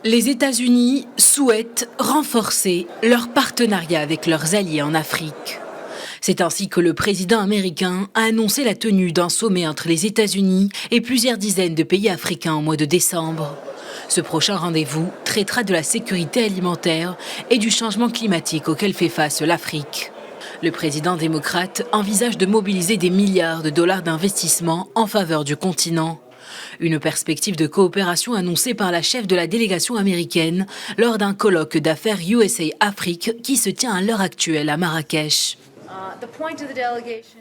Les États-Unis souhaitent renforcer leur partenariat avec leurs alliés en Afrique. C'est ainsi que le président américain a annoncé la tenue d'un sommet entre les États-Unis et plusieurs dizaines de pays africains au mois de décembre. Ce prochain rendez-vous traitera de la sécurité alimentaire et du changement climatique auquel fait face l'Afrique. Le président démocrate envisage de mobiliser des milliards de dollars d'investissement en faveur du continent. Une perspective de coopération annoncée par la chef de la délégation américaine lors d'un colloque d'affaires USA-Afrique qui se tient à l'heure actuelle à Marrakech.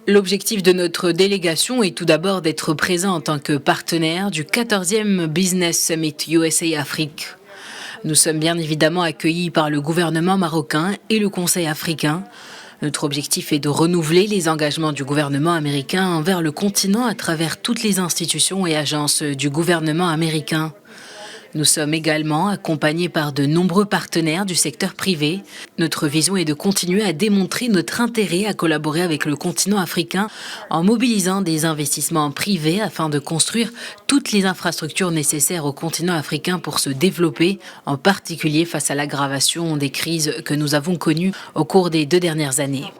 L'objectif de notre délégation est tout d'abord d'être présent en tant que partenaire du 14e Business Summit USA-Afrique. Nous sommes bien évidemment accueillis par le gouvernement marocain et le Conseil africain. Notre objectif est de renouveler les engagements du gouvernement américain envers le continent à travers toutes les institutions et agences du gouvernement américain. Nous sommes également accompagnés par de nombreux partenaires du secteur privé. Notre vision est de continuer à démontrer notre intérêt à collaborer avec le continent africain en mobilisant des investissements privés afin de construire toutes les infrastructures nécessaires au continent africain pour se développer, en particulier face à l'aggravation des crises que nous avons connues au cours des 2 dernières années.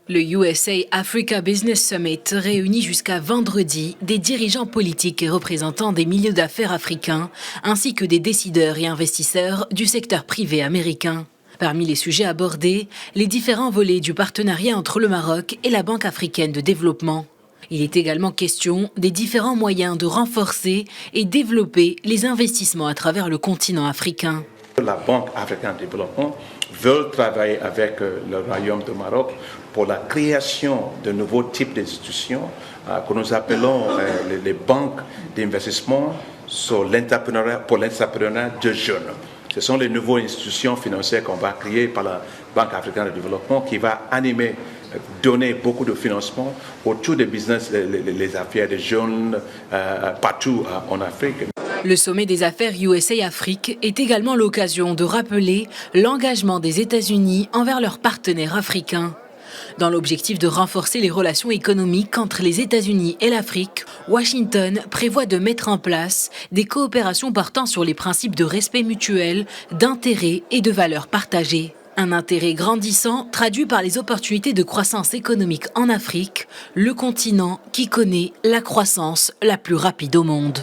Le USA Africa Business Summit réunit jusqu'à vendredi des dirigeants politiques et représentants des milieux d'affaires africains, ainsi que des décideurs et investisseurs du secteur privé américain. Parmi les sujets abordés, les différents volets du partenariat entre le Maroc et la Banque africaine de développement. Il est également question des différents moyens de renforcer et développer les investissements à travers le continent africain. La Banque africaine de développement veut travailler avec le Royaume du Maroc pour la création de nouveaux types d'institutions que nous appelons les banques d'investissement pour l'entrepreneuriat de jeunes. Ce sont les nouvelles institutions financières qu'on va créer par la Banque africaine de développement qui va animer, donner beaucoup de financement autour des business, les affaires des jeunes partout en Afrique. Le sommet des affaires USA-Afrique est également l'occasion de rappeler l'engagement des États-Unis envers leurs partenaires africains. Dans l'objectif de renforcer les relations économiques entre les États-Unis et l'Afrique, Washington prévoit de mettre en place des coopérations portant sur les principes de respect mutuel, d'intérêt et de valeurs partagées. Un intérêt grandissant traduit par les opportunités de croissance économique en Afrique, le continent qui connaît la croissance la plus rapide au monde.